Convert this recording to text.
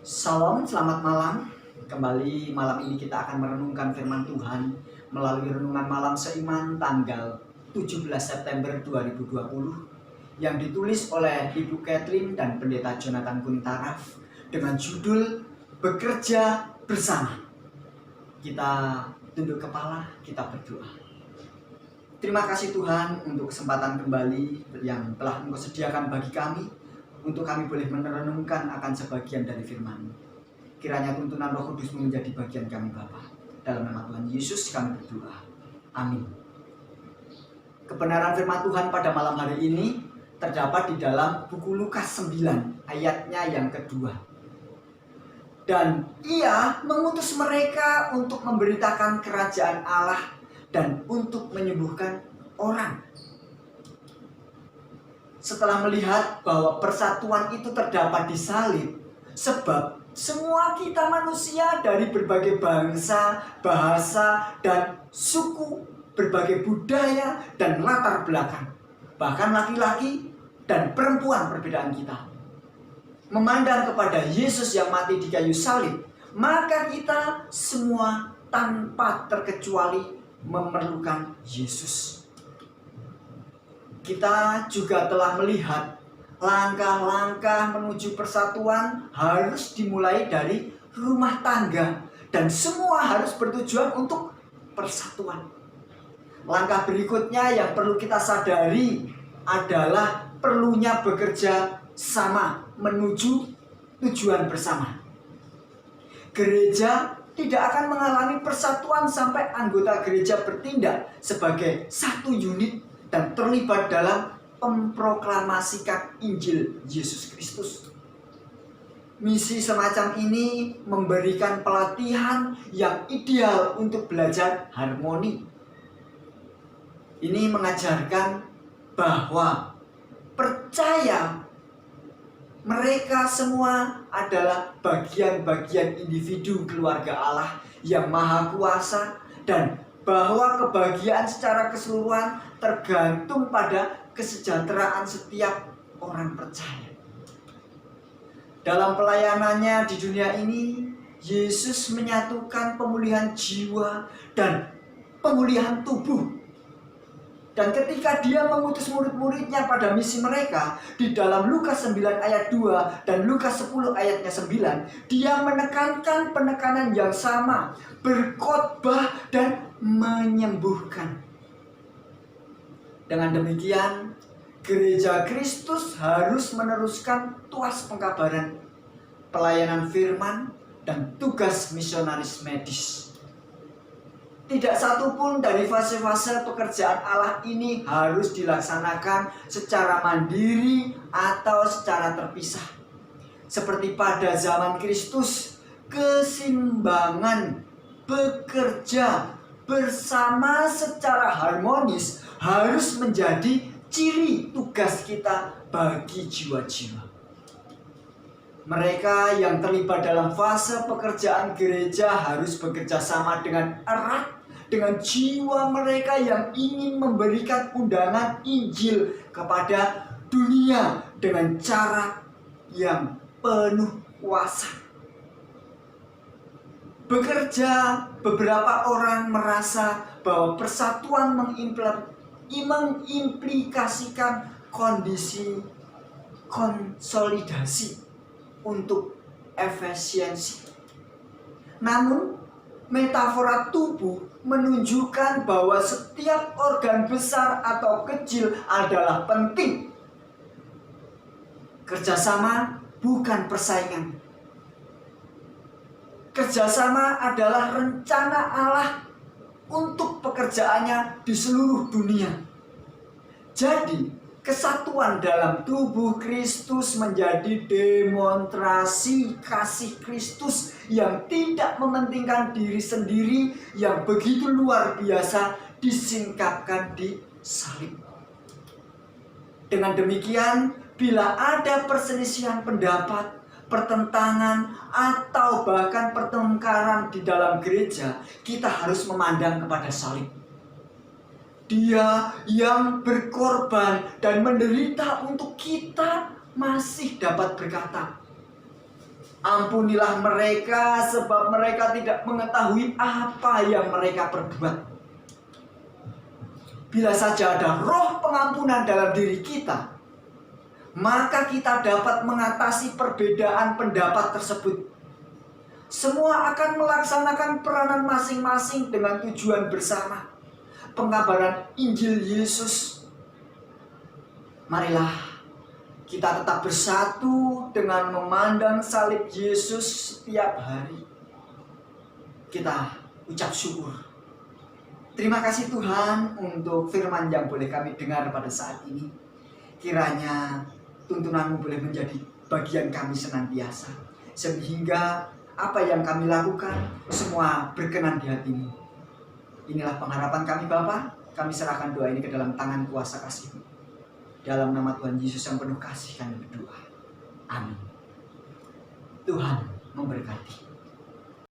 Salam, selamat malam. Kembali malam ini kita akan merenungkan firman Tuhan melalui renungan malam seiman tanggal 17 September 2020 yang ditulis oleh Ibu Catherine dan Pendeta Jonathan Kuntaraf dengan judul Bekerja Bersama. Kita tunduk kepala, kita berdoa. Terima kasih Tuhan untuk kesempatan kembali yang telah Engkau sediakan bagi kami, untuk kami boleh merenungkan akan sebagian dari firman-Mu. Kiranya tuntunan Roh Kudus menjadi bagian kami Bapa. Dalam nama Tuhan Yesus kami berdoa. Amin. Kebenaran firman Tuhan pada malam hari ini terdapat di dalam buku Lukas 9 ayatnya yang kedua. Dan Ia mengutus mereka untuk memberitakan kerajaan Allah dan untuk menyembuhkan orang. Setelah melihat bahwa persatuan itu terdapat di salib, sebab semua kita manusia dari berbagai bangsa, bahasa, dan suku, berbagai budaya dan latar belakang, bahkan laki-laki dan perempuan perbedaan kita, memandang kepada Yesus yang mati di kayu salib, maka kita semua tanpa terkecuali memerlukan Yesus. Kita juga telah melihat langkah-langkah menuju persatuan harus dimulai dari rumah tangga, dan semua harus bertujuan untuk persatuan. Langkah berikutnya yang perlu kita sadari adalah perlunya bekerja sama menuju tujuan bersama. Gereja tidak akan mengalami persatuan sampai anggota gereja bertindak sebagai satu unit dan terlibat dalam memproklamasikan Injil Yesus Kristus. Misi semacam ini memberikan pelatihan yang ideal untuk belajar harmoni. Ini mengajarkan bahwa percaya mereka semua adalah bagian-bagian individu keluarga Allah yang maha kuasa, dan bahwa kebahagiaan secara keseluruhan tergantung pada kesejahteraan setiap orang percaya. Dalam pelayanannya di dunia ini, Yesus menyatukan pemulihan jiwa dan pemulihan tubuh. Dan ketika Dia mengutus murid-muridnya pada misi mereka, di dalam Lukas 9 ayat 2 dan Lukas 10 ayatnya 9, Dia menekankan penekanan yang sama, berkhotbah dan menyembuhkan. Dengan demikian, gereja Kristus harus meneruskan tuas pengkabaran, pelayanan firman, dan tugas misionaris medis. Tidak satu pun dari fase-fase pekerjaan Allah ini harus dilaksanakan secara mandiri atau secara terpisah. Seperti pada zaman Kristus, keseimbangan bekerja bersama secara harmonis harus menjadi ciri tugas kita bagi jiwa-jiwa. Mereka yang terlibat dalam fase pekerjaan gereja harus bekerja sama dengan erat dengan jiwa mereka yang ingin memberikan undangan Injil kepada dunia dengan cara yang penuh kuasa. Beberapa orang merasa bahwa persatuan mengimplikasikan kondisi konsolidasi untuk efisiensi. Namun, metafora tubuh menunjukkan bahwa setiap organ besar atau kecil adalah penting. Kerjasama bukan persaingan. Kerjasama adalah rencana Allah untuk pekerjaannya di seluruh dunia. Jadi, kesatuan dalam tubuh Kristus menjadi demonstrasi kasih Kristus yang tidak mementingkan diri sendiri, yang begitu luar biasa disingkapkan di salib. Dengan demikian, bila ada perselisihan pendapat, pertentangan, atau bahkan pertengkaran di dalam gereja, kita harus memandang kepada salib. Dia yang berkorban dan menderita untuk kita masih dapat berkata, Ampunilah mereka sebab mereka tidak mengetahui apa yang mereka perbuat. Bila saja ada roh pengampunan dalam diri kita, maka kita dapat mengatasi perbedaan pendapat tersebut. Semua akan melaksanakan peranan masing-masing dengan tujuan bersama, pengabaran Injil Yesus. Marilah kita tetap bersatu dengan memandang salib Yesus setiap hari. Kita ucap syukur. Terima kasih Tuhan untuk firman yang boleh kami dengar pada saat ini. Kiranya tuntunan-Mu boleh menjadi bagian kami senantiasa, sehingga apa yang kami lakukan semua berkenan di hati-Mu. Inilah pengharapan kami Bapa. Kami serahkan doa ini ke dalam tangan kuasa kasih-Mu. Dalam nama Tuhan Yesus yang penuh kasih kami berdoa. Amin. Tuhan memberkati.